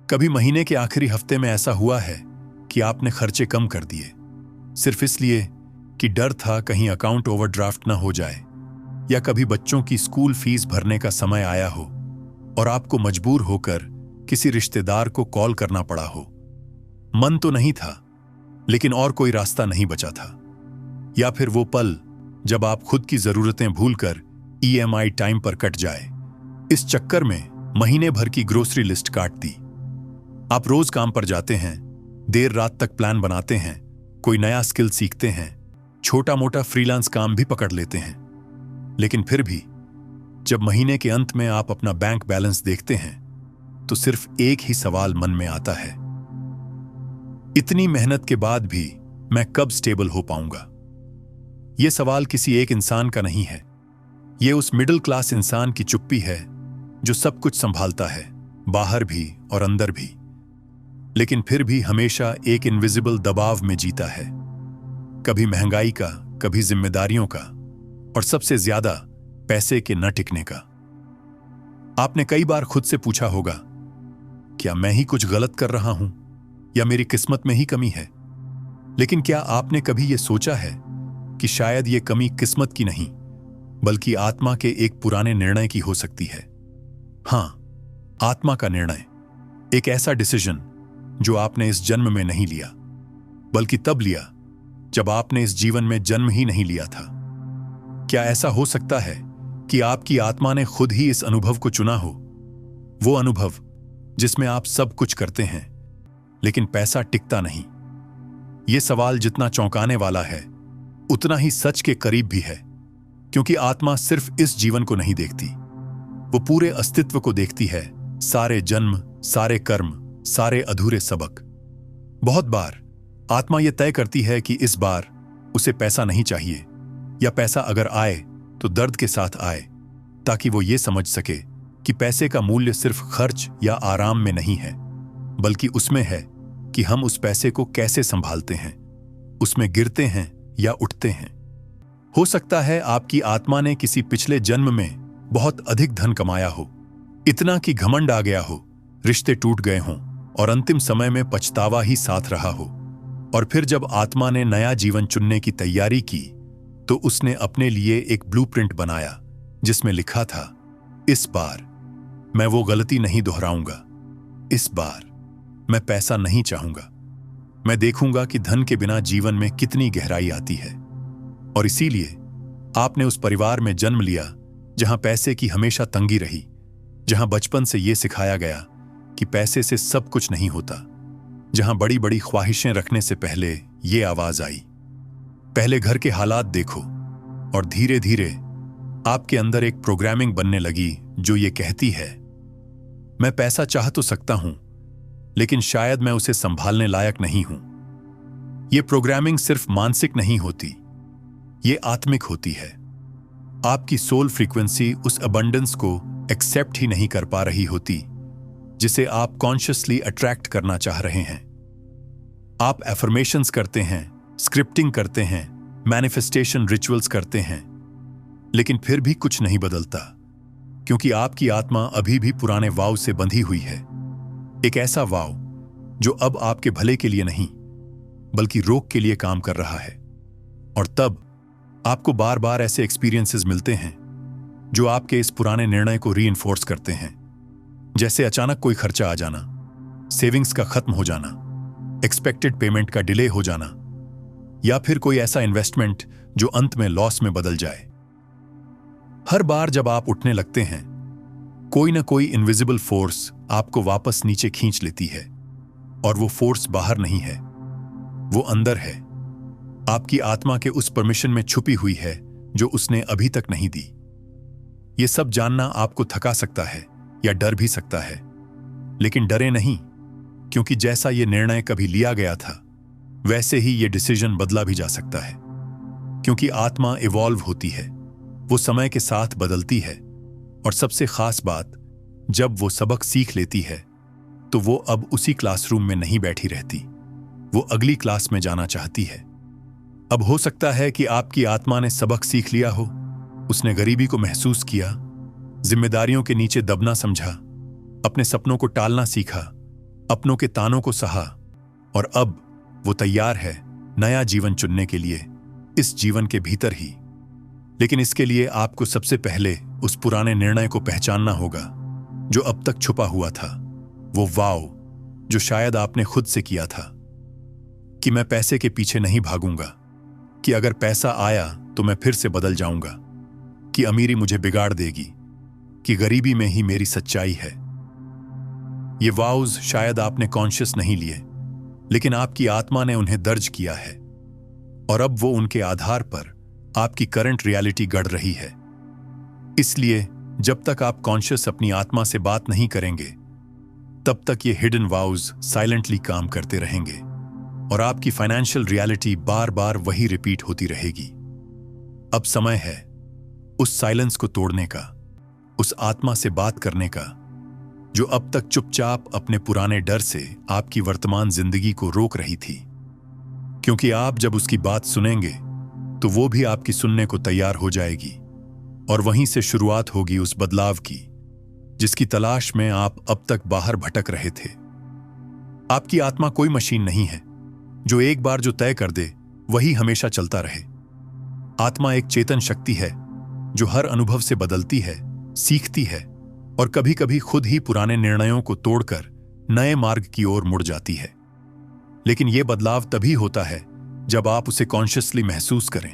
कभी महीने के आखिरी हफ्ते में ऐसा हुआ है कि आपने खर्चे कम कर दिए, सिर्फ इसलिए कि डर था कहीं अकाउंट ओवरड्राफ्ट ना हो जाए, या कभी बच्चों की स्कूल फीस भरने का समय आया हो और आपको मजबूर होकर किसी रिश्तेदार को कॉल करना पड़ा हो। मन तो नहीं था, लेकिन और कोई रास्ता नहीं बचा था। या फिर वो पल जब आप खुद की जरूरतें भूलकर ईएमआई टाइम पर कट जाए। इस चक्कर में महीने भर की ग्रोसरी लिस्ट काट दी। आप रोज काम पर जाते हैं, देर रात तक प्लान बनाते हैं, कोई नया स्किल सीखते हैं, छोटा मोटा फ्रीलांस काम भी पकड़ लेते हैं। लेकिन फिर भी जब महीने के अंत में आप अपना बैंक बैलेंस देखते हैं तो सिर्फ एक ही सवाल मन में आता है, इतनी मेहनत के बाद भी मैं कब स्टेबल हो पाऊंगा। यह सवाल किसी एक इंसान का नहीं है, यह उस मिडिल क्लास इंसान की चुप्पी है जो सब कुछ संभालता है, बाहर भी और अंदर भी, लेकिन फिर भी हमेशा एक इनविजिबल दबाव में जीता है। कभी महंगाई का, कभी जिम्मेदारियों का, और सबसे ज्यादा पैसे के न टिकने का। आपने कई बार खुद से पूछा होगा, क्या मैं ही कुछ गलत कर रहा हूं या मेरी किस्मत में ही कमी है? लेकिन क्या आपने कभी यह सोचा है कि शायद यह कमी किस्मत की नहीं, बल्कि आत्मा के एक पुराने निर्णय की हो सकती है? हां, आत्मा का निर्णय, एक ऐसा डिसीजन जो आपने इस जन्म में नहीं लिया, बल्कि तब लिया जब आपने इस जीवन में जन्म ही नहीं लिया था। क्या ऐसा हो सकता है कि आपकी आत्मा ने खुद ही इस अनुभव को चुना हो, वो अनुभव जिसमें आप सब कुछ करते हैं लेकिन पैसा टिकता नहीं? यह सवाल जितना चौंकाने वाला है उतना ही सच के करीब भी है, क्योंकि आत्मा सिर्फ इस जीवन को नहीं देखती, वो पूरे अस्तित्व को देखती है, सारे जन्म, सारे कर्म, सारे अधूरे सबक। बहुत बार आत्मा यह तय करती है कि इस बार उसे पैसा नहीं चाहिए, या पैसा अगर आए तो दर्द के साथ आए, ताकि वो ये समझ सके कि पैसे का मूल्य सिर्फ खर्च या आराम में नहीं है, बल्कि उसमें है कि हम उस पैसे को कैसे संभालते हैं, उसमें गिरते हैं या उठते हैं। हो सकता है आपकी आत्मा ने किसी पिछले जन्म में बहुत अधिक धन कमाया हो, इतना कि घमंड आ गया हो, रिश्ते टूट गए हों और अंतिम समय में पछतावा ही साथ रहा हो। और फिर जब आत्मा ने नया जीवन चुनने की तैयारी की तो उसने अपने लिए एक ब्लूप्रिंट बनाया जिसमें लिखा था, इस बार मैं वो गलती नहीं दोहराऊंगा, इस बार मैं पैसा नहीं चाहूंगा, मैं देखूंगा कि धन के बिना जीवन में कितनी गहराई आती है। और इसीलिए आपने उस परिवार में जन्म लिया जहां पैसे की हमेशा तंगी रही, जहां बचपन से यह सिखाया गया कि पैसे से सब कुछ नहीं होता, जहां बड़ी बड़ी ख्वाहिशें रखने से पहले ये आवाज आई, पहले घर के हालात देखो। और धीरे धीरे आपके अंदर एक प्रोग्रामिंग बनने लगी जो ये कहती है, मैं पैसा चाह तो सकता हूं, लेकिन शायद मैं उसे संभालने लायक नहीं हूं। यह प्रोग्रामिंग सिर्फ मानसिक नहीं होती, ये आत्मिक होती है। आपकी सोल फ्रीक्वेंसी उस अबंडेंस को एक्सेप्ट ही नहीं कर पा रही होती जिसे आप कॉन्शियसली अट्रैक्ट करना चाह रहे हैं। आप एफर्मेशंस करते हैं, स्क्रिप्टिंग करते हैं, मैनिफेस्टेशन रिचुअल्स करते हैं, लेकिन फिर भी कुछ नहीं बदलता, क्योंकि आपकी आत्मा अभी भी पुराने वाव से बंधी हुई है। एक ऐसा वाव जो अब आपके भले के लिए नहीं, बल्कि रोक के लिए काम कर रहा है। और तब आपको बार बार ऐसे एक्सपीरियंसेस मिलते हैं जो आपके इस पुराने निर्णय को रीइंफोर्स करते हैं, जैसे अचानक कोई खर्चा आ जाना, सेविंग्स का खत्म हो जाना, एक्सपेक्टेड पेमेंट का डिले हो जाना, या फिर कोई ऐसा इन्वेस्टमेंट जो अंत में लॉस में बदल जाए। हर बार जब आप उठने लगते हैं, कोई ना कोई इनविजिबल फोर्स आपको वापस नीचे खींच लेती है, और वो फोर्स बाहर नहीं है, वो अंदर है, आपकी आत्मा के उस परमिशन में छुपी हुई है जो उसने अभी तक नहीं दी। ये सब जानना आपको थका सकता है या डर भी सकता है, लेकिन डरे नहीं, क्योंकि जैसा ये निर्णय कभी लिया गया था वैसे ही ये डिसीजन बदला भी जा सकता है। क्योंकि आत्मा इवॉल्व होती है, वो समय के साथ बदलती है, और सबसे खास बात, जब वो सबक सीख लेती है तो वो अब उसी क्लासरूम में नहीं बैठी रहती, वो अगली क्लास में जाना चाहती है। अब हो सकता है कि आपकी आत्मा ने सबक सीख लिया हो, उसने गरीबी को महसूस किया, जिम्मेदारियों के नीचे दबना समझा, अपने सपनों को टालना सीखा, अपनों के तानों को सहा और अब वो तैयार है नया जीवन चुनने के लिए, इस जीवन के भीतर ही। लेकिन इसके लिए आपको सबसे पहले उस पुराने निर्णय को पहचानना होगा जो अब तक छुपा हुआ था। वो वाव जो शायद आपने खुद से किया था कि मैं पैसे के पीछे नहीं भागूंगा, कि अगर पैसा आया तो मैं फिर से बदल जाऊंगा, कि अमीरी मुझे बिगाड़ देगी, कि गरीबी में ही मेरी सच्चाई है। ये वाउज शायद आपने कॉन्शियस नहीं लिए, लेकिन आपकी आत्मा ने उन्हें दर्ज किया है और अब वो उनके आधार पर आपकी करंट रियलिटी गढ़ रही है। इसलिए जब तक आप कॉन्शियस अपनी आत्मा से बात नहीं करेंगे, तब तक ये हिडन वाउज साइलेंटली काम करते रहेंगे और आपकी फाइनेंशियल रियलिटी बार बार वही रिपीट होती रहेगी। अब समय है उस साइलेंस को तोड़ने का, उस आत्मा से बात करने का जो अब तक चुपचाप अपने पुराने डर से आपकी वर्तमान जिंदगी को रोक रही थी। क्योंकि आप जब उसकी बात सुनेंगे तो वो भी आपकी सुनने को तैयार हो जाएगी और वहीं से शुरुआत होगी उस बदलाव की जिसकी तलाश में आप अब तक बाहर भटक रहे थे। आपकी आत्मा कोई मशीन नहीं है जो एक बार जो तय कर दे वही हमेशा चलता रहे। आत्मा एक चेतन शक्ति है जो हर अनुभव से बदलती है, सीखती है और कभी कभी खुद ही पुराने निर्णयों को तोड़कर नए मार्ग की ओर मुड़ जाती है। लेकिन यह बदलाव तभी होता है जब आप उसे कॉन्शियसली महसूस करें,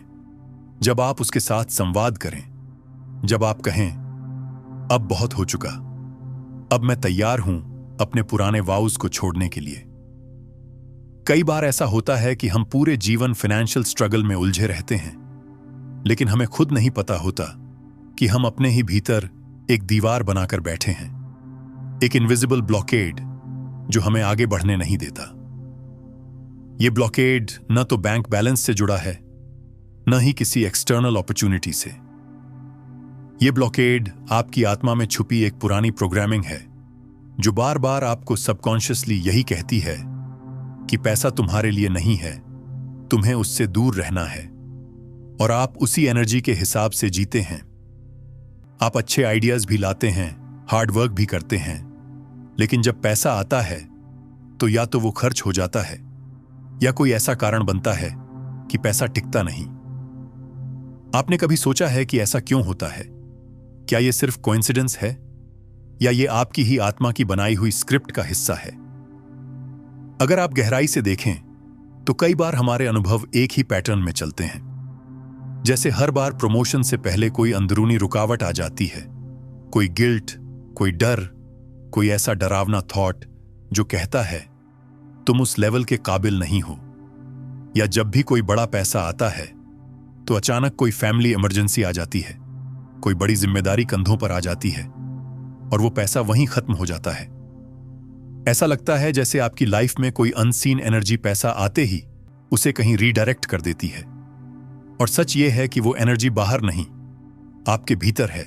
जब आप उसके साथ संवाद करें, जब आप कहें अब बहुत हो चुका, अब मैं तैयार हूं अपने पुराने वाउज को छोड़ने के लिए। कई बार ऐसा होता है कि हम पूरे जीवन फाइनेंशियल स्ट्रगल में उलझे रहते हैं, लेकिन हमें खुद नहीं पता होता कि हम अपने ही भीतर एक दीवार बनाकर बैठे हैं, एक इनविजिबल ब्लॉकेड जो हमें आगे बढ़ने नहीं देता। यह ब्लॉकेड न तो बैंक बैलेंस से जुड़ा है, न ही किसी एक्सटर्नल अपॉर्चुनिटी से। यह ब्लॉकेड आपकी आत्मा में छुपी एक पुरानी प्रोग्रामिंग है जो बार बार आपको सबकॉन्शियसली यही कहती है कि पैसा तुम्हारे लिए नहीं है, तुम्हें उससे दूर रहना है। और आप उसी एनर्जी के हिसाब से जीते हैं। आप अच्छे आइडियाज भी लाते हैं, हार्ड वर्क भी करते हैं, लेकिन जब पैसा आता है तो या तो वो खर्च हो जाता है या कोई ऐसा कारण बनता है कि पैसा टिकता नहीं। आपने कभी सोचा है कि ऐसा क्यों होता है? क्या यह सिर्फ कोइंसिडेंस है या ये आपकी ही आत्मा की बनाई हुई स्क्रिप्ट का हिस्सा है? अगर आप गहराई से देखें तो कई बार हमारे अनुभव एक ही पैटर्न में चलते हैं। जैसे हर बार प्रमोशन से पहले कोई अंदरूनी रुकावट आ जाती है, कोई गिल्ट, कोई डर, कोई ऐसा डरावना थॉट जो कहता है तुम उस लेवल के काबिल नहीं हो। या जब भी कोई बड़ा पैसा आता है तो अचानक कोई फैमिली इमरजेंसी आ जाती है, कोई बड़ी जिम्मेदारी कंधों पर आ जाती है और वो पैसा वहीं खत्म हो जाता है। ऐसा लगता है जैसे आपकी लाइफ में कोई अनसीन एनर्जी पैसा आते ही उसे कहीं रीडायरेक्ट कर देती है। और सच ये है कि वो एनर्जी बाहर नहीं, आपके भीतर है,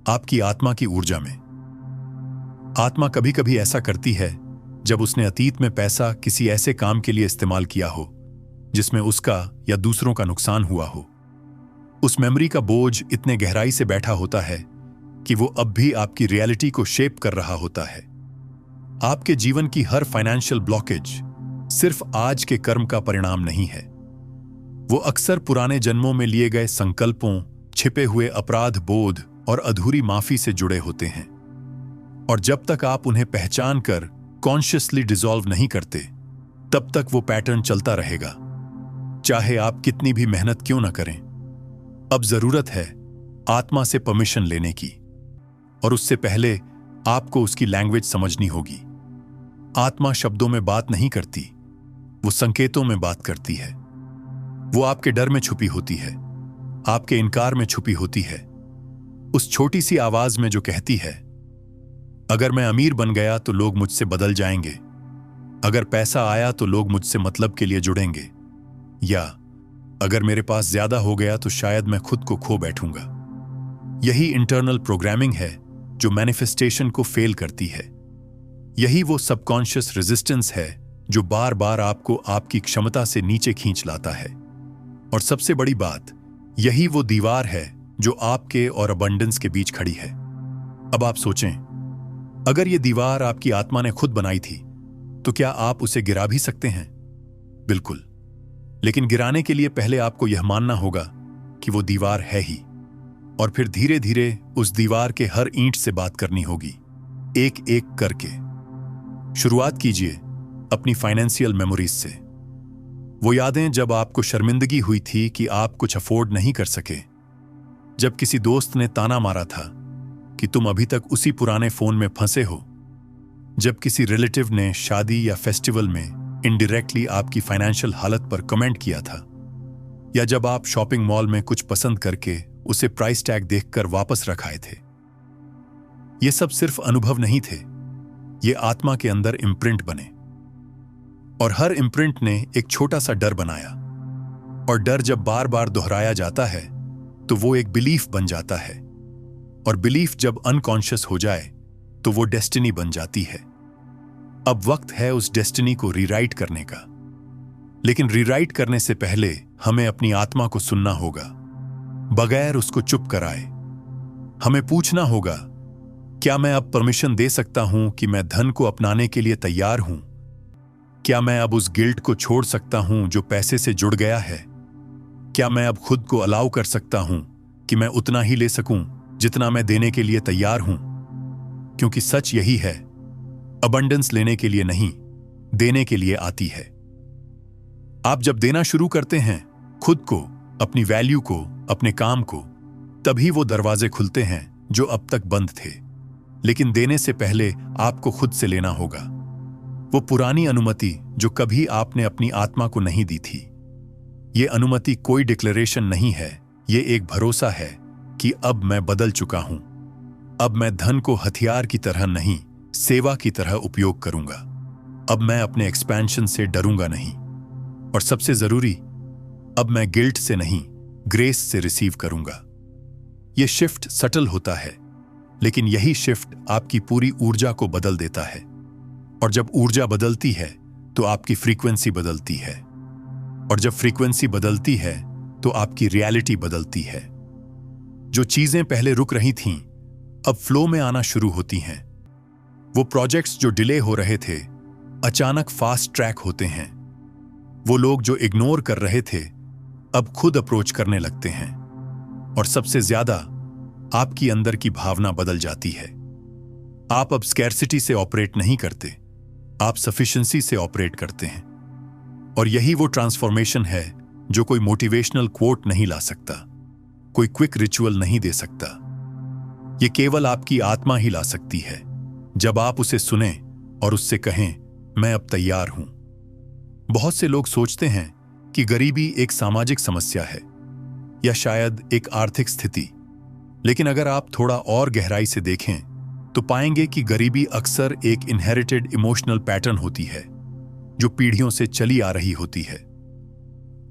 आपकी आत्मा की ऊर्जा में। आत्मा कभी कभी ऐसा करती है जब उसने अतीत में पैसा किसी ऐसे काम के लिए इस्तेमाल किया हो जिसमें उसका या दूसरों का नुकसान हुआ हो। उस मेमोरी का बोझ इतने गहराई से बैठा होता है कि वो अब भी आपकी रियलिटी को शेप कर रहा होता है। आपके जीवन की हर फाइनेंशियल ब्लॉकेज सिर्फ आज के कर्म का परिणाम नहीं है। वो अक्सर पुराने जन्मों में लिए गए संकल्पों, छिपे हुए अपराध बोध और अधूरी माफी से जुड़े होते हैं। और जब तक आप उन्हें पहचान कर कॉन्शियसली डिसॉल्व नहीं करते, तब तक वो पैटर्न चलता रहेगा, चाहे आप कितनी भी मेहनत क्यों ना करें। अब जरूरत है आत्मा से परमिशन लेने की, और उससे पहले आपको उसकी लैंग्वेज समझनी होगी। आत्मा शब्दों में बात नहीं करती, वो संकेतों में बात करती है। वो आपके डर में छुपी होती है, आपके इनकार में छुपी होती है, उस छोटी सी आवाज में जो कहती है अगर मैं अमीर बन गया तो लोग मुझसे बदल जाएंगे, अगर पैसा आया तो लोग मुझसे मतलब के लिए जुड़ेंगे, या अगर मेरे पास ज्यादा हो गया तो शायद मैं खुद को खो बैठूंगा। यही इंटरनल प्रोग्रामिंग है जो मैनिफेस्टेशन को फेल करती है। यही वो सबकॉन्शियस रेजिस्टेंस है जो बार बार आपको आपकी क्षमता से नीचे खींच लाता है। और सबसे बड़ी बात, यही वो दीवार है जो आपके और अबंडेंस के बीच खड़ी है। अब आप सोचें, अगर ये दीवार आपकी आत्मा ने खुद बनाई थी तो क्या आप उसे गिरा भी सकते हैं? बिल्कुल। लेकिन गिराने के लिए पहले आपको यह मानना होगा कि वो दीवार है ही, और फिर धीरे धीरे उस दीवार के हर ईंट से बात करनी होगी, एक एक करके। शुरुआत कीजिए अपनी फाइनेंशियल मेमोरीज से। वो यादें जब आपको शर्मिंदगी हुई थी कि आप कुछ अफोर्ड नहीं कर सके, जब किसी दोस्त ने ताना मारा था कि तुम अभी तक उसी पुराने फोन में फंसे हो, जब किसी रिलेटिव ने शादी या फेस्टिवल में इनडायरेक्टली आपकी फाइनेंशियल हालत पर कमेंट किया था, या जब आप शॉपिंग मॉल में कुछ पसंद करके उसे प्राइस टैग देखकर वापस रख आए थे। ये सब सिर्फ अनुभव नहीं थे, ये आत्मा के अंदर इम्प्रिंट बने, और हर इम्प्रिंट ने एक छोटा सा डर बनाया, और डर जब बार बार दोहराया जाता है तो वो एक बिलीफ बन जाता है, और बिलीफ जब अनकॉन्शियस हो जाए तो वो डेस्टिनी बन जाती है। अब वक्त है उस डेस्टिनी को रीराइट करने का। लेकिन रीराइट करने से पहले हमें अपनी आत्मा को सुनना होगा, बगैर उसको चुप कराए। हमें पूछना होगा, क्या मैं अब परमिशन दे सकता हूं कि मैं धन को अपनाने के लिए तैयार हूं? क्या मैं अब उस गिल्ट को छोड़ सकता हूं जो पैसे से जुड़ गया है? क्या मैं अब खुद को अलाउ कर सकता हूं कि मैं उतना ही ले सकूं जितना मैं देने के लिए तैयार हूं? क्योंकि सच यही है, अबंडेंस लेने के लिए नहीं, देने के लिए आती है। आप जब देना शुरू करते हैं, खुद को, अपनी वैल्यू को, अपने काम को, तभी वो दरवाजे खुलते हैं जो अब तक बंद थे। लेकिन देने से पहले आपको खुद से लेना होगा वो पुरानी अनुमति जो कभी आपने अपनी आत्मा को नहीं दी थी। ये अनुमति कोई डिक्लेरेशन नहीं है, ये एक भरोसा है कि अब मैं बदल चुका हूं। अब मैं धन को हथियार की तरह नहीं, सेवा की तरह उपयोग करूंगा। अब मैं अपने एक्सपेंशन से डरूंगा नहीं, और सबसे जरूरी, अब मैं गिल्ट से नहीं, ग्रेस से रिसीव करूंगा। यह शिफ्ट सटल होता है, लेकिन यही शिफ्ट आपकी पूरी ऊर्जा को बदल देता है। और जब ऊर्जा बदलती है तो आपकी फ्रीक्वेंसी बदलती है, और जब फ्रीक्वेंसी बदलती है तो आपकी रियलिटी बदलती है। जो चीजें पहले रुक रही थीं, अब फ्लो में आना शुरू होती हैं। वो प्रोजेक्ट्स जो डिले हो रहे थे, अचानक फास्ट ट्रैक होते हैं। वो लोग जो इग्नोर कर रहे थे, अब खुद अप्रोच करने लगते हैं। और सबसे ज्यादा, आपकी अंदर की भावना बदल जाती है। आप अब स्कैर्सिटी से ऑपरेट नहीं करते, आप सफिशिएंसी से ऑपरेट करते हैं। और यही वो ट्रांसफॉर्मेशन है जो कोई मोटिवेशनल कोट नहीं ला सकता, कोई क्विक रिचुअल नहीं दे सकता। ये केवल आपकी आत्मा ही ला सकती है, जब आप उसे सुने और उससे कहें, मैं अब तैयार हूं। बहुत से लोग सोचते हैं कि गरीबी एक सामाजिक समस्या है, या शायद एक आर्थिक स्थिति। लेकिन अगर आप थोड़ा और गहराई से देखें तो पाएंगे कि गरीबी अक्सर एक इनहेरिटेड इमोशनल पैटर्न होती है, जो पीढ़ियों से चली आ रही होती है।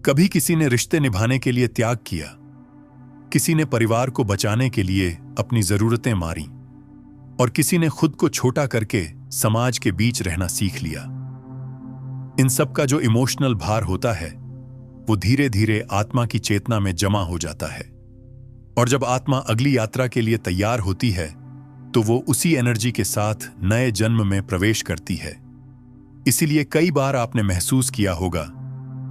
कभी किसी ने रिश्ते निभाने के लिए त्याग किया, किसी ने परिवार को बचाने के लिए अपनी जरूरतें मारी, और किसी ने खुद को छोटा करके समाज के बीच रहना सीख लिया। इन सब का जो इमोशनल भार होता है, वो धीरे धीरे आत्मा की चेतना में जमा हो जाता है। और जब आत्मा अगली यात्रा के लिए तैयार होती है तो वो उसी एनर्जी के साथ नए जन्म में प्रवेश करती है। इसीलिए कई बार आपने महसूस किया होगा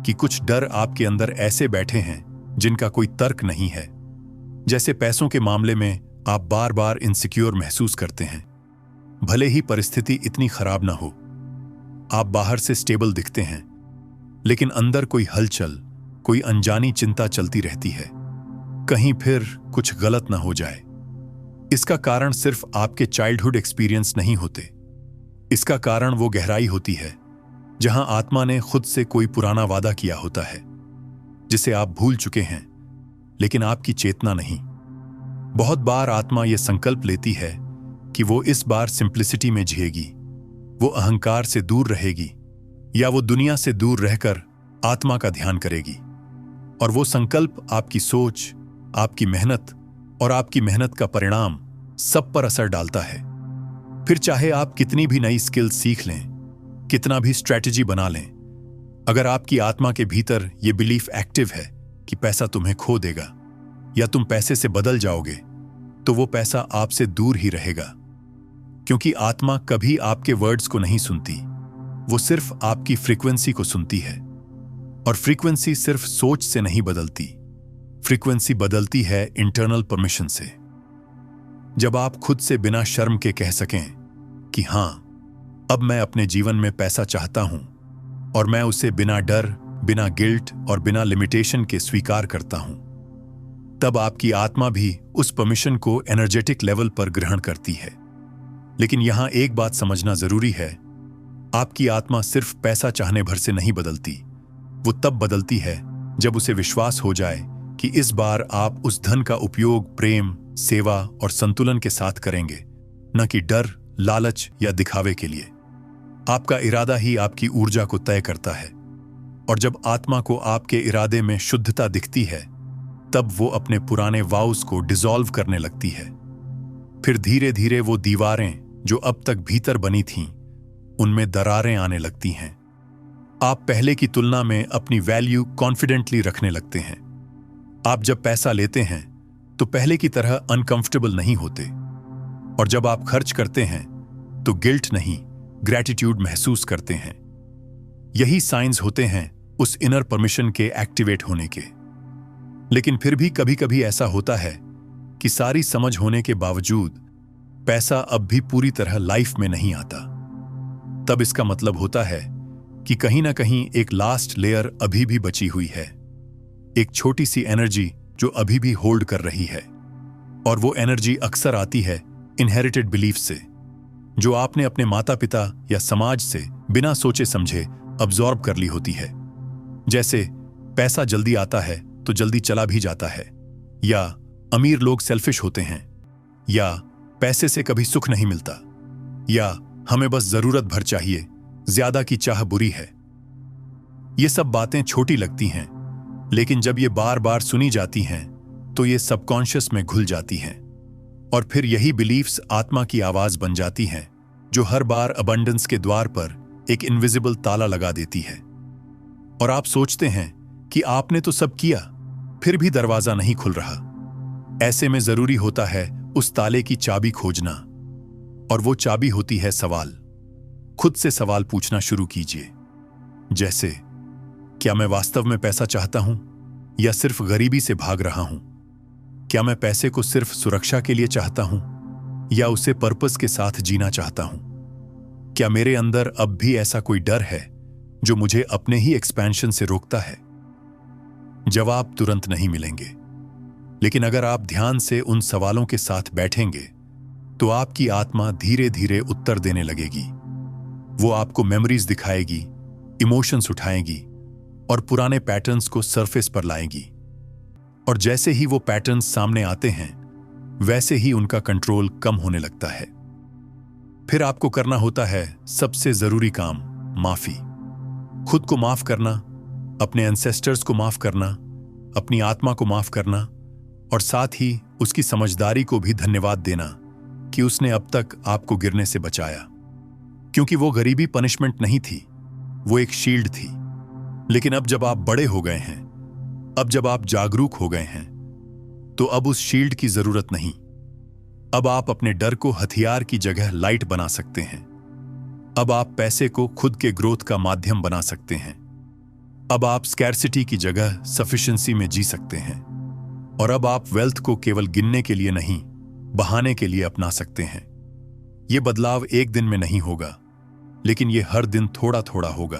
कि कुछ डर आपके अंदर ऐसे बैठे हैं जिनका कोई तर्क नहीं है। जैसे पैसों के मामले में आप बार बार इनसिक्योर महसूस करते हैं, भले ही परिस्थिति इतनी खराब ना हो। आप बाहर से स्टेबल दिखते हैं, लेकिन अंदर कोई हलचल, कोई अनजानी चिंता चलती रहती है, कहीं फिर कुछ गलत ना हो जाए। इसका कारण सिर्फ आपके चाइल्डहुड एक्सपीरियंस नहीं होते। इसका कारण वो गहराई होती है जहां आत्मा ने खुद से कोई पुराना वादा किया होता है, जिसे आप भूल चुके हैं, लेकिन आपकी चेतना नहीं। बहुत बार आत्मा यह संकल्प लेती है कि वो इस बार सिंप्लिसिटी में जिएगी, वो अहंकार से दूर रहेगी, या वो दुनिया से दूर रहकर आत्मा का ध्यान करेगी। और वो संकल्प आपकी सोच, आपकी मेहनत और आपकी मेहनत का परिणाम सब पर असर डालता है। फिर चाहे आप कितनी भी नई स्किल सीख लें, कितना भी स्ट्रैटेजी बना लें, अगर आपकी आत्मा के भीतर यह बिलीफ एक्टिव है कि पैसा तुम्हें खो देगा या तुम पैसे से बदल जाओगे, तो वो पैसा आपसे दूर ही रहेगा। क्योंकि आत्मा कभी आपके वर्ड्स को नहीं सुनती, वो सिर्फ आपकी फ्रीक्वेंसी को सुनती है। और फ्रीक्वेंसी सिर्फ सोच से नहीं बदलती, फ्रीक्वेंसी बदलती है इंटरनल परमिशन से। जब आप खुद से बिना शर्म के कह सकें कि हां, अब मैं अपने जीवन में पैसा चाहता हूं और मैं उसे बिना डर, बिना गिल्ट और बिना लिमिटेशन के स्वीकार करता हूं, तब आपकी आत्मा भी उस परमिशन को एनर्जेटिक लेवल पर ग्रहण करती है। लेकिन यहां एक बात समझना जरूरी है, आपकी आत्मा सिर्फ पैसा चाहने भर से नहीं बदलती। वो तब बदलती है जब उसे विश्वास हो जाए कि इस बार आप उस धन का उपयोग प्रेम, सेवा और संतुलन के साथ करेंगे, न कि डर, लालच या दिखावे के लिए। आपका इरादा ही आपकी ऊर्जा को तय करता है। और जब आत्मा को आपके इरादे में शुद्धता दिखती है, तब वो अपने पुराने वाउस को डिसॉल्व करने लगती है। फिर धीरे धीरे वो दीवारें जो अब तक भीतर बनी थीं, उनमें दरारें आने लगती हैं। आप पहले की तुलना में अपनी वैल्यू कॉन्फिडेंटली रखने लगते हैं। आप जब पैसा लेते हैं तो पहले की तरह अनकंफर्टेबल नहीं होते। और जब आप खर्च करते हैं तो गिल्ट नहीं, ग्रैटिट्यूड महसूस करते हैं। यही साइंस होते हैं उस इनर परमिशन के एक्टिवेट होने के। लेकिन फिर भी कभी कभी ऐसा होता है कि सारी समझ होने के बावजूद पैसा अब भी पूरी तरह लाइफ में नहीं आता। तब इसका मतलब होता है कि कहीं ना कहीं एक लास्ट लेयर अभी भी बची हुई है, एक छोटी सी एनर्जी जो अभी भी होल्ड कर रही है। और वो एनर्जी अक्सर आती है इनहेरिटेड बिलीफ से, जो आपने अपने माता पिता या समाज से बिना सोचे समझे अब्जॉर्ब कर ली होती है। जैसे पैसा जल्दी आता है तो जल्दी चला भी जाता है, या अमीर लोग सेल्फिश होते हैं, या पैसे से कभी सुख नहीं मिलता, या हमें बस जरूरत भर चाहिए, ज्यादा की चाह बुरी है। ये सब बातें छोटी लगती हैं, लेकिन जब ये बार बार सुनी जाती हैं तो ये सबकॉन्शियस में घुल जाती हैं। और फिर यही बिलीफ्स आत्मा की आवाज बन जाती हैं, जो हर बार अबंडेंस के द्वार पर एक इनविजिबल ताला लगा देती है। और आप सोचते हैं कि आपने तो सब किया, फिर भी दरवाजा नहीं खुल रहा। ऐसे में जरूरी होता है उस ताले की चाबी खोजना। और वो चाबी होती है सवाल। खुद से सवाल पूछना शुरू कीजिए, जैसे क्या मैं वास्तव में पैसा चाहता हूं या सिर्फ गरीबी से भाग रहा हूं? क्या मैं पैसे को सिर्फ सुरक्षा के लिए चाहता हूं या उसे पर्पस के साथ जीना चाहता हूं? क्या मेरे अंदर अब भी ऐसा कोई डर है जो मुझे अपने ही एक्सपेंशन से रोकता है? जवाब तुरंत नहीं मिलेंगे, लेकिन अगर आप ध्यान से उन सवालों के साथ बैठेंगे तो आपकी आत्मा धीरे धीरे उत्तर देने लगेगी। वो आपको मेमोरीज दिखाएगी, इमोशंस उठाएगी और पुराने पैटर्न्स को सरफेस पर लाएगी। और जैसे ही वो पैटर्न्स सामने आते हैं, वैसे ही उनका कंट्रोल कम होने लगता है। फिर आपको करना होता है सबसे जरूरी काम, माफी। खुद को माफ करना, अपने एंसेस्टर्स को माफ करना, अपनी आत्मा को माफ करना, और साथ ही उसकी समझदारी को भी धन्यवाद देना कि उसने अब तक आपको गिरने से बचाया। क्योंकि वो गरीबी पनिशमेंट नहीं थी, वो एक शील्ड थी। लेकिन अब जब आप बड़े हो गए हैं, अब जब आप जागरूक हो गए हैं, तो अब उस शील्ड की जरूरत नहीं। अब आप अपने डर को हथियार की जगह लाइट बना सकते हैं। अब आप पैसे को खुद के ग्रोथ का माध्यम बना सकते हैं। अब आप स्कैर्सिटी की जगह सफिशिएंसी में जी सकते हैं। और अब आप वेल्थ को केवल गिनने के लिए नहीं, बहाने के लिए अपना सकते हैं। यह बदलाव एक दिन में नहीं होगा, लेकिन यह हर दिन थोड़ा थोड़ा होगा।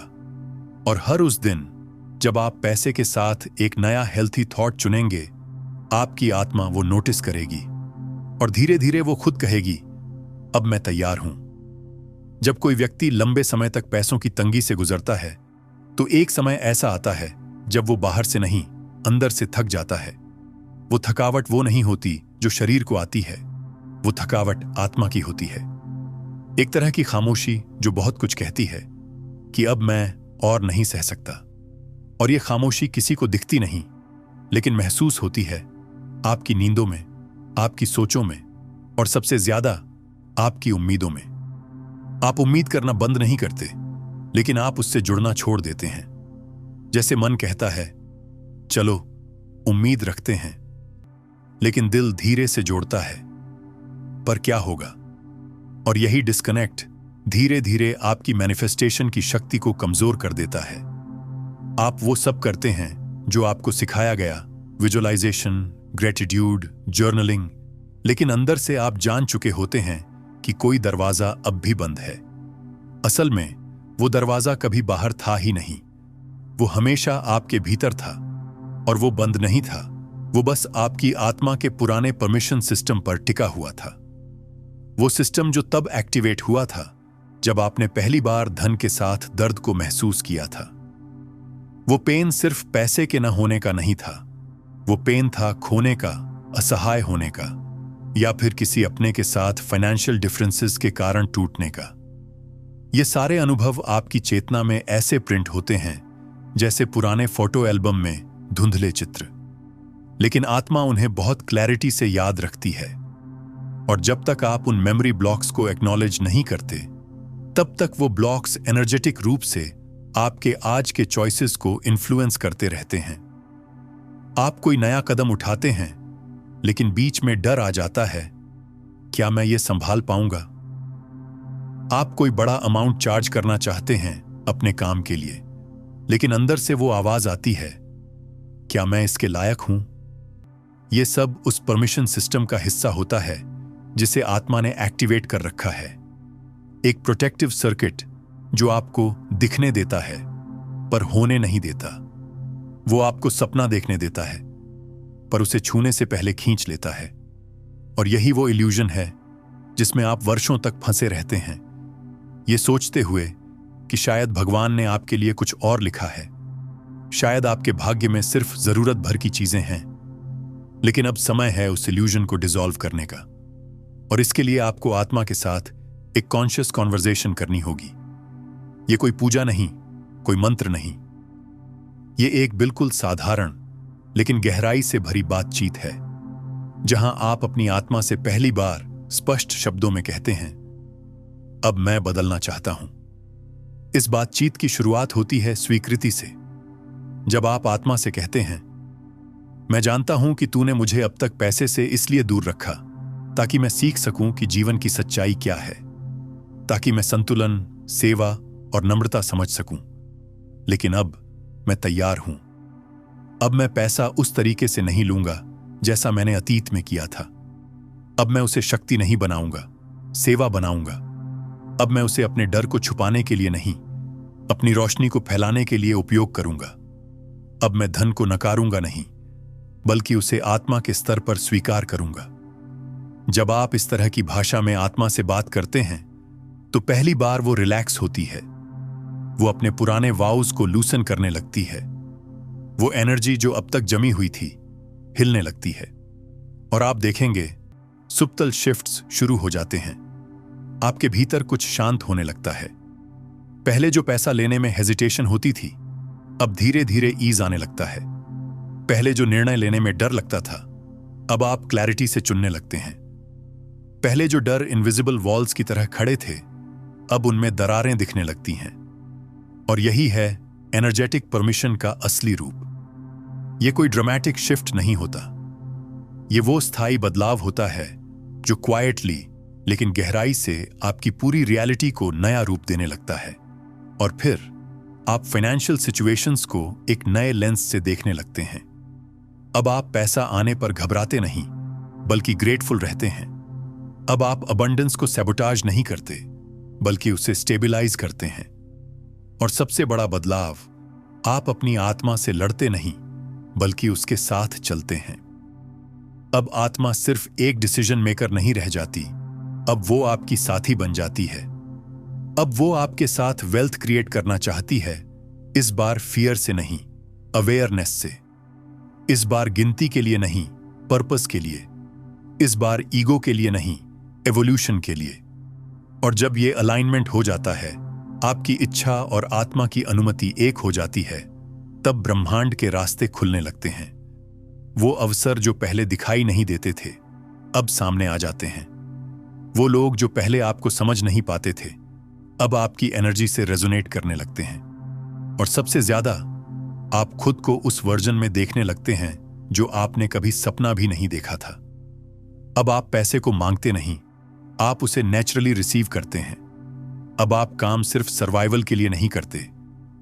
और हर उस दिन जब आप पैसे के साथ एक नया हेल्थी थॉट चुनेंगे, आपकी आत्मा वो नोटिस करेगी और धीरे धीरे वो खुद कहेगी, अब मैं तैयार हूं। जब कोई व्यक्ति लंबे समय तक पैसों की तंगी से गुजरता है, तो एक समय ऐसा आता है जब वो बाहर से नहीं, अंदर से थक जाता है। वो थकावट वो नहीं होती जो शरीर को आती है, वो थकावट आत्मा की होती है। एक तरह की खामोशी जो बहुत कुछ कहती है कि अब मैं और नहीं सह सकता। और ये खामोशी किसी को दिखती नहीं, लेकिन महसूस होती है आपकी नींदों में, आपकी सोचों में, और सबसे ज्यादा आपकी उम्मीदों में। आप उम्मीद करना बंद नहीं करते, लेकिन आप उससे जुड़ना छोड़ देते हैं। जैसे मन कहता है, चलो उम्मीद रखते हैं, लेकिन दिल धीरे से जोड़ता है, पर क्या होगा? और यही डिस्कनेक्ट धीरे धीरे आपकी मैनिफेस्टेशन की शक्ति को कमजोर कर देता है। आप वो सब करते हैं जो आपको सिखाया गया, विजुअलाइजेशन, ग्रेटिट्यूड, जर्नलिंग, लेकिन अंदर से आप जान चुके होते हैं कि कोई दरवाजा अब भी बंद है। असल में वो दरवाजा कभी बाहर था ही नहीं, वो हमेशा आपके भीतर था, और वो बंद नहीं था, वो बस आपकी आत्मा के पुराने परमिशन सिस्टम पर टिका हुआ था। वो सिस्टम जो तब एक्टिवेट हुआ था जब आपने पहली बार धन के साथ दर्द को महसूस किया था। वो पेन सिर्फ पैसे के न होने का नहीं था, वो पेन था खोने का, असहाय होने का, या फिर किसी अपने के साथ फाइनेंशियल डिफरेंसेस के कारण टूटने का। ये सारे अनुभव आपकी चेतना में ऐसे प्रिंट होते हैं जैसे पुराने फोटो एल्बम में धुंधले चित्र, लेकिन आत्मा उन्हें बहुत क्लैरिटी से याद रखती है। और जब तक आप उन मेमोरी ब्लॉक्स को एक्नॉलेज नहीं करते, तब तक वो ब्लॉक्स एनर्जेटिक रूप से आपके आज के चॉइसेस को इन्फ्लुएंस करते रहते हैं। आप कोई नया कदम उठाते हैं, लेकिन बीच में डर आ जाता है, क्या मैं ये संभाल पाऊंगा? आप कोई बड़ा अमाउंट चार्ज करना चाहते हैं अपने काम के लिए, लेकिन अंदर से वो आवाज आती है, क्या मैं इसके लायक हूं? ये सब उस परमिशन सिस्टम का हिस्सा होता है जिसे आत्मा ने एक्टिवेट कर रखा है। एक प्रोटेक्टिव सर्किट जो आपको दिखने देता है पर होने नहीं देता। वो आपको सपना देखने देता है पर उसे छूने से पहले खींच लेता है। और यही वो इल्यूजन है जिसमें आप वर्षों तक फंसे रहते हैं, ये सोचते हुए कि शायद भगवान ने आपके लिए कुछ और लिखा है, शायद आपके भाग्य में सिर्फ जरूरत भर की चीजें हैं। लेकिन अब समय है उस इल्यूजन को डिसॉल्व करने का, और इसके लिए आपको आत्मा के साथ एक कॉन्शियस कॉन्वर्सेशन करनी होगी। ये कोई पूजा नहीं, कोई मंत्र नहीं, ये एक बिल्कुल साधारण लेकिन गहराई से भरी बातचीत है, जहां आप अपनी आत्मा से पहली बार स्पष्ट शब्दों में कहते हैं, अब मैं बदलना चाहता हूं। इस बातचीत की शुरुआत होती है स्वीकृति से। जब आप आत्मा से कहते हैं, मैं जानता हूं कि तूने मुझे अब तक पैसे से इसलिए दूर रखा ताकि मैं सीख सकूं कि जीवन की सच्चाई क्या है, ताकि मैं संतुलन, सेवा और नम्रता समझ सकूं। लेकिन अब मैं तैयार हूं। अब मैं पैसा उस तरीके से नहीं लूंगा जैसा मैंने अतीत में किया था। अब मैं उसे शक्ति नहीं बनाऊंगा, सेवा बनाऊंगा। अब मैं उसे अपने डर को छुपाने के लिए नहीं, अपनी रोशनी को फैलाने के लिए उपयोग करूंगा। अब मैं धन को नकारूंगा नहीं, बल्कि उसे आत्मा के स्तर पर स्वीकार करूंगा। जब आप इस तरह की भाषा में आत्मा से बात करते हैं, तो पहली बार वो रिलैक्स होती है। वो अपने पुराने वाउज को लूसन करने लगती है। वो एनर्जी जो अब तक जमी हुई थी हिलने लगती है, और आप देखेंगे सुप्तल शिफ्ट्स शुरू हो जाते हैं। आपके भीतर कुछ शांत होने लगता है। पहले जो पैसा लेने में हेजिटेशन होती थी, अब धीरे धीरे ईज आने लगता है। पहले जो निर्णय लेने में डर लगता था, अब आप क्लैरिटी से चुनने लगते हैं। पहले जो डर इनविजिबल वॉल्स की तरह खड़े थे, अब उनमें दरारें दिखने लगती हैं। और यही है एनर्जेटिक परमिशन का असली रूप। यह कोई ड्रामेटिक शिफ्ट नहीं होता, यह वो स्थायी बदलाव होता है जो क्वाइटली लेकिन गहराई से आपकी पूरी रियलिटी को नया रूप देने लगता है। और फिर आप फाइनेंशियल सिचुएशंस को एक नए लेंस से देखने लगते हैं। अब आप पैसा आने पर घबराते नहीं, बल्कि ग्रेटफुल रहते हैं। अब आप अबंडेंस को सैबोटाज नहीं करते, बल्कि उसे स्टेबलाइज करते हैं। और सबसे बड़ा बदलाव, आप अपनी आत्मा से लड़ते नहीं, बल्कि उसके साथ चलते हैं। अब आत्मा सिर्फ एक डिसीजन मेकर नहीं रह जाती, अब वो आपकी साथी बन जाती है। अब वो आपके साथ वेल्थ क्रिएट करना चाहती है, इस बार फियर से नहीं, अवेयरनेस से। इस बार गिनती के लिए नहीं, पर्पस के लिए। इस बार ईगो के लिए नहीं, एवोल्यूशन के लिए। और जब ये अलाइनमेंट हो जाता है, आपकी इच्छा और आत्मा की अनुमति एक हो जाती है, तब ब्रह्मांड के रास्ते खुलने लगते हैं। वो अवसर जो पहले दिखाई नहीं देते थे, अब सामने आ जाते हैं। वो लोग जो पहले आपको समझ नहीं पाते थे, अब आपकी एनर्जी से रेजोनेट करने लगते हैं। और सबसे ज्यादा आप खुद को उस वर्जन में देखने लगते हैं जो आपने कभी सपना भी नहीं देखा था। अब आप पैसे को मांगते नहीं, आप उसे नेचुरली रिसीव करते हैं। अब आप काम सिर्फ सर्वाइवल के लिए नहीं करते,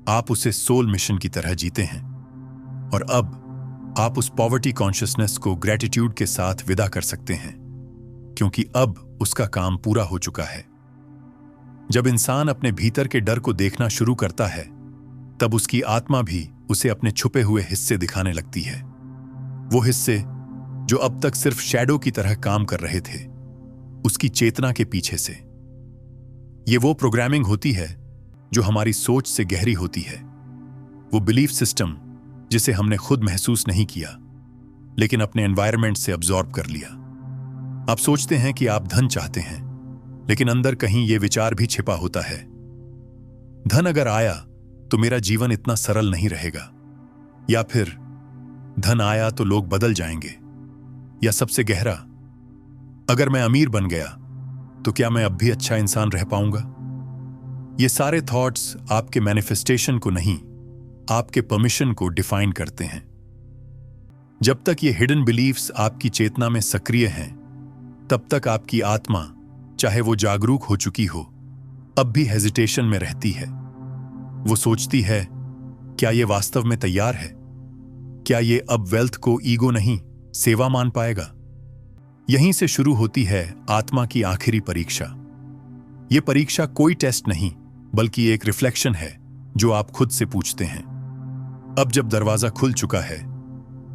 आप उसे सोल मिशन की तरह जीते हैं। और अब आप उस पॉवर्टी कॉन्शियसनेस को ग्रैटिट्यूड के साथ विदा कर सकते हैं, क्योंकि अब उसका काम पूरा हो चुका है। जब इंसान अपने भीतर के डर को देखना शुरू करता है, तब उसकी आत्मा भी उसे अपने छुपे हुए हिस्से दिखाने लगती है। वो हिस्से जो अब तक सिर्फ शैडो की तरह काम कर रहे थे, उसकी चेतना के पीछे से। ये वो प्रोग्रामिंग होती है जो हमारी सोच से गहरी होती है, वो बिलीफ सिस्टम जिसे हमने खुद महसूस नहीं किया, लेकिन अपने एनवायरनमेंट से अब्जॉर्ब कर लिया। आप सोचते हैं कि आप धन चाहते हैं, लेकिन अंदर कहीं यह विचार भी छिपा होता है, धन अगर आया तो मेरा जीवन इतना सरल नहीं रहेगा, या फिर धन आया तो लोग बदल जाएंगे, या सबसे गहरा, अगर मैं अमीर बन गया तो क्या मैं अब भी अच्छा इंसान रह पाऊंगा। ये सारे थॉट्स आपके मैनिफेस्टेशन को नहीं, आपके परमिशन को डिफाइन करते हैं। जब तक ये हिडन बिलीफ्स आपकी चेतना में सक्रिय हैं, तब तक आपकी आत्मा, चाहे वो जागरूक हो चुकी हो, अब भी हेजिटेशन में रहती है। वो सोचती है, क्या ये वास्तव में तैयार है? क्या ये अब वेल्थ को ईगो नहीं, सेवा मान पाएगा? यहीं से शुरू होती है आत्मा की आखिरी परीक्षा। यह परीक्षा कोई टेस्ट नहीं, बल्कि एक रिफ्लेक्शन है जो आप खुद से पूछते हैं। अब जब दरवाजा खुल चुका है,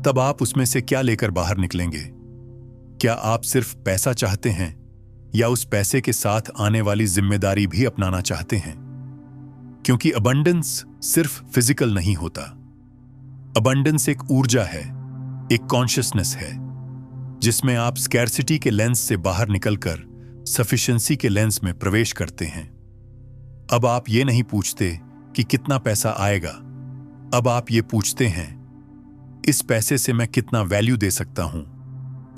तब आप उसमें से क्या लेकर बाहर निकलेंगे? क्या आप सिर्फ पैसा चाहते हैं, या उस पैसे के साथ आने वाली जिम्मेदारी भी अपनाना चाहते हैं? क्योंकि अबंडेंस सिर्फ फिजिकल नहीं होता। अबंडेंस एक ऊर्जा है, एक कॉन्शियसनेस है, जिसमें आप स्कैर्सिटी के लेंस से बाहर निकलकर सफिशिएंसी के लेंस में प्रवेश करते हैं। अब आप ये नहीं पूछते कि कितना पैसा आएगा, अब आप ये पूछते हैं, इस पैसे से मैं कितना वैल्यू दे सकता हूं,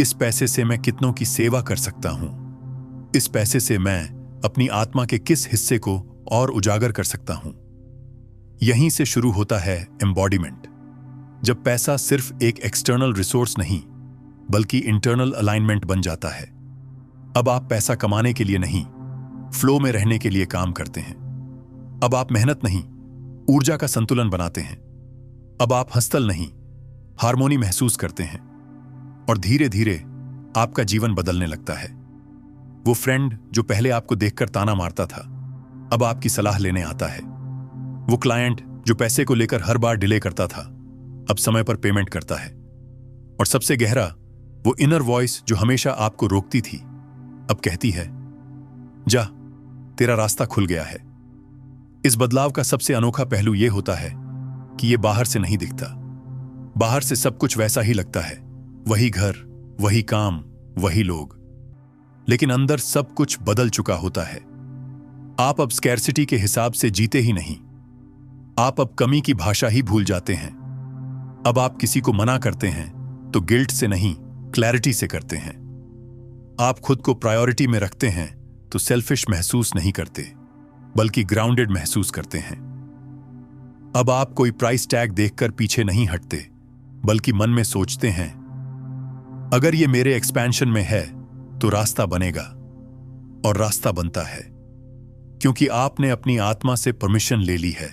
इस पैसे से मैं कितनों की सेवा कर सकता हूं, इस पैसे से मैं अपनी आत्मा के किस हिस्से को और उजागर कर सकता हूं। यहीं से शुरू होता है एम्बॉडीमेंट, जब पैसा सिर्फ एक एक्सटर्नल रिसोर्स नहीं, बल्कि इंटरनल अलाइनमेंट बन जाता है। अब आप पैसा कमाने के लिए नहीं, फ्लो में रहने के लिए काम करते हैं। अब आप मेहनत नहीं, ऊर्जा का संतुलन बनाते हैं। अब आप हस्तल नहीं, हार्मोनी महसूस करते हैं। और धीरे धीरे आपका जीवन बदलने लगता है। वो फ्रेंड जो पहले आपको देखकर ताना मारता था, अब आपकी सलाह लेने आता है। वो क्लाइंट जो पैसे को लेकर हर बार डिले करता था, अब समय पर पेमेंट करता है। और सबसे गहरा, वो इनर वॉइस जो हमेशा आपको रोकती थी, अब कहती है, जा, तेरा रास्ता खुल गया है। इस बदलाव का सबसे अनोखा पहलू यह होता है कि यह बाहर से नहीं दिखता। बाहर से सब कुछ वैसा ही लगता है, वही घर, वही काम, वही लोग, लेकिन अंदर सब कुछ बदल चुका होता है। आप अब स्कैर्सिटी के हिसाब से जीते ही नहीं, आप अब कमी की भाषा ही भूल जाते हैं। अब आप किसी को मना करते हैं तो गिल्ट से नहीं, क्लैरिटी से करते हैं। आप खुद को प्रायोरिटी में रखते हैं तो सेल्फिश महसूस नहीं करते, बल्कि ग्राउंडेड महसूस करते हैं। अब आप कोई प्राइस टैग देखकर पीछे नहीं हटते, बल्कि मन में सोचते हैं, अगर ये मेरे एक्सपेंशन में है तो रास्ता बनेगा। और रास्ता बनता है, क्योंकि आपने अपनी आत्मा से परमिशन ले ली है।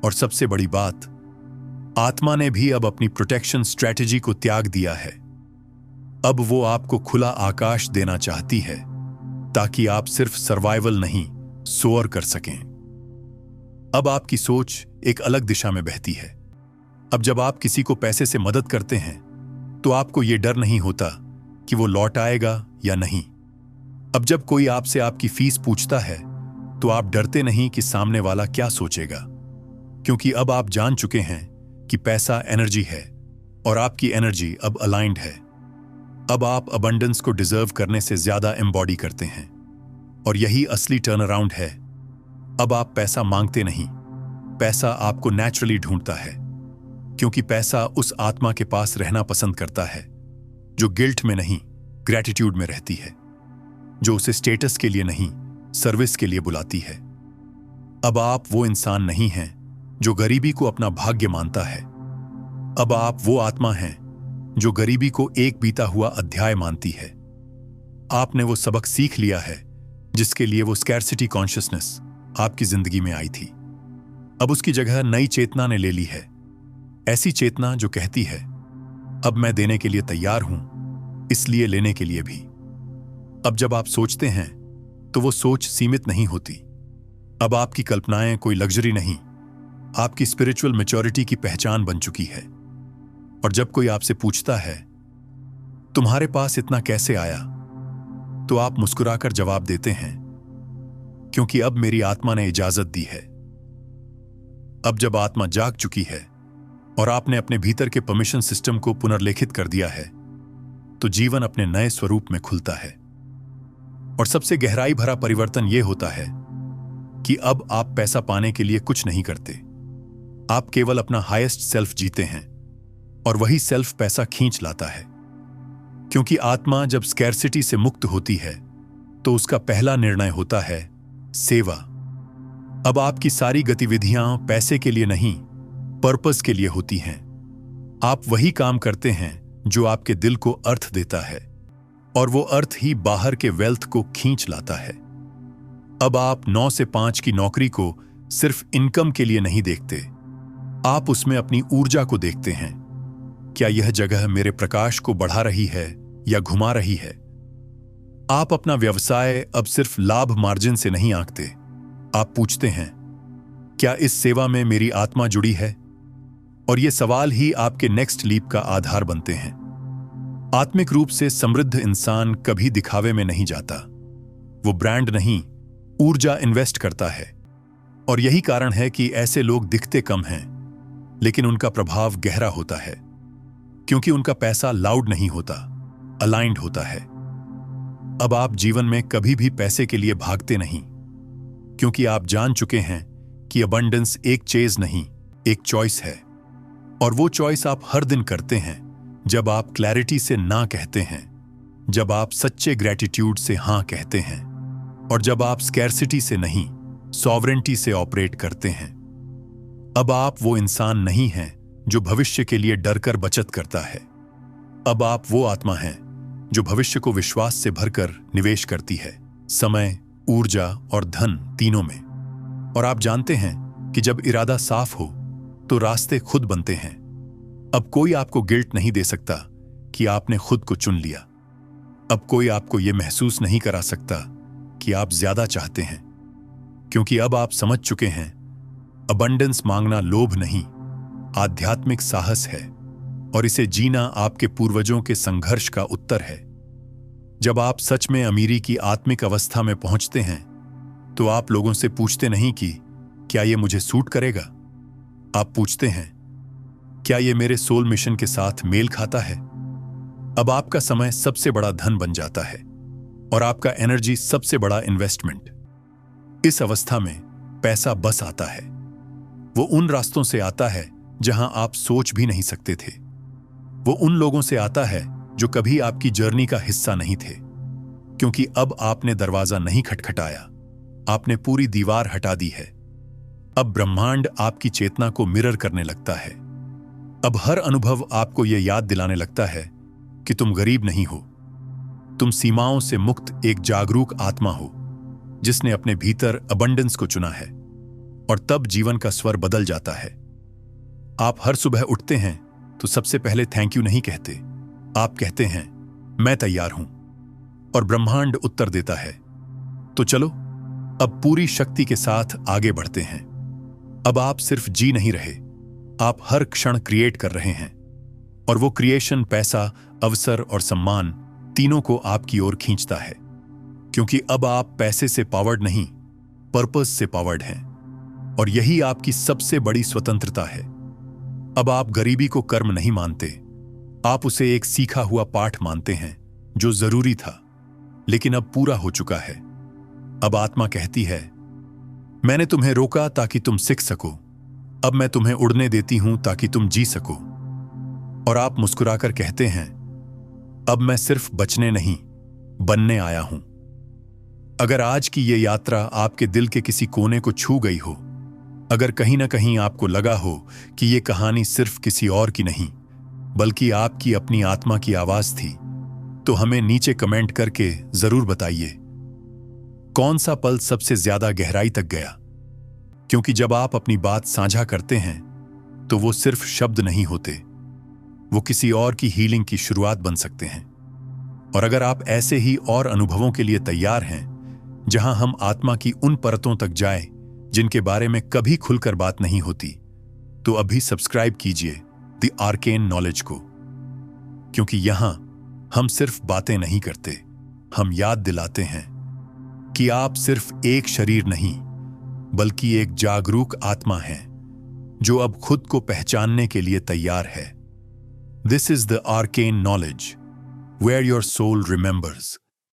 और सबसे बड़ी बात, आत्मा ने भी अब अपनी प्रोटेक्शन स्ट्रेटेजी को त्याग दिया है। अब वो आपको खुला आकाश देना चाहती है, ताकि आप सिर्फ सर्वाइवल नहीं, सोअर कर सकें। अब आपकी सोच एक अलग दिशा में बहती है। अब जब आप किसी को पैसे से मदद करते हैं, तो आपको यह डर नहीं होता कि वो लौट आएगा या नहीं। अब जब कोई आपसे आपकी फीस पूछता है, तो आप डरते नहीं कि सामने वाला क्या सोचेगा, क्योंकि अब आप जान चुके हैं कि पैसा एनर्जी है, और आपकी एनर्जी अब अलाइंड है। अब आप अबंडेंस को डिजर्व करने से ज्यादा एम्बॉडी करते हैं, और यही असली टर्न अराउंड है। अब आप पैसा मांगते नहीं, पैसा आपको नेचुरली ढूंढता है, क्योंकि पैसा उस आत्मा के पास रहना पसंद करता है जो गिल्ट में नहीं, ग्रैटिट्यूड में रहती है, जो उसे स्टेटस के लिए नहीं, सर्विस के लिए बुलाती है। अब आप वो इंसान नहीं हैं जो गरीबी को अपना भाग्य मानता है। अब आप वो आत्मा हैं जो गरीबी को एक बीता हुआ अध्याय मानती है। आपने वो सबक सीख लिया है जिसके लिए वो स्कैर्सिटी कॉन्शियसनेस आपकी जिंदगी में आई थी, अब उसकी जगह नई चेतना ने ले ली है। ऐसी चेतना जो कहती है, अब मैं देने के लिए तैयार हूं, इसलिए लेने के लिए भी। अब जब आप सोचते हैं तो वो सोच सीमित नहीं होती। अब आपकी कल्पनाएं कोई लग्जरी नहीं, आपकी स्पिरिचुअल मैच्योरिटी की पहचान बन चुकी है। और जब कोई आपसे पूछता है, तुम्हारे पास इतना कैसे आया, तो आप मुस्कुराकर जवाब देते हैं, क्योंकि अब मेरी आत्मा ने इजाजत दी है। अब जब आत्मा जाग चुकी है और आपने अपने भीतर के परमिशन सिस्टम को पुनर्लेखित कर दिया है, तो जीवन अपने नए स्वरूप में खुलता है। और सबसे गहराई भरा परिवर्तन यह होता है कि अब आप पैसा पाने के लिए कुछ नहीं करते। आप केवल अपना हाईएस्ट सेल्फ जीते हैं, और वही सेल्फ पैसा खींच लाता है। क्योंकि आत्मा जब स्कैर्सिटी से मुक्त होती है तो उसका पहला निर्णय होता है सेवा। अब आपकी सारी गतिविधियां पैसे के लिए नहीं, पर्पस के लिए होती हैं। आप वही काम करते हैं जो आपके दिल को अर्थ देता है, और वो अर्थ ही बाहर के वेल्थ को खींच लाता है। अब आप 9 से 5 की नौकरी को सिर्फ इनकम के लिए नहीं देखते, आप उसमें अपनी ऊर्जा को देखते हैं। क्या यह जगह मेरे प्रकाश को बढ़ा रही है या घुमा रही है? आप अपना व्यवसाय अब सिर्फ लाभ मार्जिन से नहीं आंकते। आप पूछते हैं, क्या इस सेवा में मेरी आत्मा जुड़ी है? और ये सवाल ही आपके नेक्स्ट लीप का आधार बनते हैं। आत्मिक रूप से समृद्ध इंसान कभी दिखावे में नहीं जाता। वो ब्रांड नहीं, ऊर्जा इन्वेस्ट करता है। और यही कारण है कि ऐसे लोग दिखते कम हैं, लेकिन उनका प्रभाव गहरा होता है। क्योंकि उनका पैसा लाउड नहीं होता, अलाइंड होता है। अब आप जीवन में कभी भी पैसे के लिए भागते नहीं, क्योंकि आप जान चुके हैं कि अबंडेंस एक चेज नहीं, एक चॉइस है। और वो चॉइस आप हर दिन करते हैं जब आप क्लैरिटी से ना कहते हैं, जब आप सच्चे ग्रैटिट्यूड से हां कहते हैं, और जब आप स्कैर्सिटी से नहीं, सॉवरेंटी से ऑपरेट करते हैं। अब आप वो इंसान नहीं हैं जो भविष्य के लिए डरकर बचत करता है। अब आप वो आत्मा हैं जो भविष्य को विश्वास से भरकर निवेश करती है, समय, ऊर्जा और धन तीनों में। और आप जानते हैं कि जब इरादा साफ हो तो रास्ते खुद बनते हैं। अब कोई आपको गिल्ट नहीं दे सकता कि आपने खुद को चुन लिया। अब कोई आपको यह महसूस नहीं करा सकता कि आप ज्यादा चाहते हैं, क्योंकि अब आप समझ चुके हैं, अबंडेंस मांगना लोभ नहीं, आध्यात्मिक साहस है, और इसे जीना आपके पूर्वजों के संघर्ष का उत्तर है। जब आप सच में अमीरी की आत्मिक अवस्था में पहुंचते हैं, तो आप लोगों से पूछते नहीं कि क्या यह मुझे सूट करेगा। आप पूछते हैं, क्या यह मेरे सोल मिशन के साथ मेल खाता है। अब आपका समय सबसे बड़ा धन बन जाता है, और आपका एनर्जी सबसे बड़ा इन्वेस्टमेंट। इस अवस्था में पैसा बस आता है। वो उन रास्तों से आता है जहां आप सोच भी नहीं सकते थे। वो उन लोगों से आता है जो कभी आपकी जर्नी का हिस्सा नहीं थे, क्योंकि अब आपने दरवाजा नहीं खटखटाया, आपने पूरी दीवार हटा दी है। अब ब्रह्मांड आपकी चेतना को मिरर करने लगता है। अब हर अनुभव आपको यह याद दिलाने लगता है कि तुम गरीब नहीं हो, तुम सीमाओं से मुक्त एक जागरूक आत्मा हो जिसने अपने भीतर अबंडेंस को चुना है। और तब जीवन का स्वर बदल जाता है। आप हर सुबह उठते हैं तो सबसे पहले थैंक यू नहीं कहते, आप कहते हैं मैं तैयार हूं। और ब्रह्मांड उत्तर देता है, तो चलो अब पूरी शक्ति के साथ आगे बढ़ते हैं। अब आप सिर्फ जी नहीं रहे, आप हर क्षण क्रिएट कर रहे हैं। और वो क्रिएशन पैसा, अवसर और सम्मान तीनों को आपकी ओर खींचता है, क्योंकि अब आप पैसे से पावर्ड नहीं, पर्पस से पावर्ड हैं। और यही आपकी सबसे बड़ी स्वतंत्रता है। अब आप गरीबी को कर्म नहीं मानते, आप उसे एक सीखा हुआ पाठ मानते हैं जो जरूरी था, लेकिन अब पूरा हो चुका है। अब आत्मा कहती है, मैंने तुम्हें रोका ताकि तुम सीख सको, अब मैं तुम्हें उड़ने देती हूं ताकि तुम जी सको। और आप मुस्कुराकर कहते हैं, अब मैं सिर्फ बचने नहीं, बनने आया हूं। अगर आज की यह यात्रा आपके दिल के किसी कोने को छू गई हो, अगर कहीं ना कहीं आपको लगा हो कि यह कहानी सिर्फ किसी और की नहीं बल्कि आपकी अपनी आत्मा की आवाज थी, तो हमें नीचे कमेंट करके जरूर बताइए। कौन सा पल सबसे ज्यादा गहराई तक गया? क्योंकि जब आप अपनी बात साझा करते हैं तो वो सिर्फ शब्द नहीं होते, वो किसी और की हीलिंग की शुरुआत बन सकते हैं। और अगर आप ऐसे ही और अनुभवों के लिए तैयार हैं जहां हम आत्मा की उन परतों तक जाएं जिनके बारे में कभी खुलकर बात नहीं होती, तो अभी सब्सक्राइब कीजिए द आर्केन नॉलेज को। क्योंकि यहां हम सिर्फ बातें नहीं करते, हम याद दिलाते हैं कि आप सिर्फ एक शरीर नहीं बल्कि एक जागरूक आत्मा हैं जो अब खुद को पहचानने के लिए तैयार है। This is the arcane knowledge, where your soul remembers.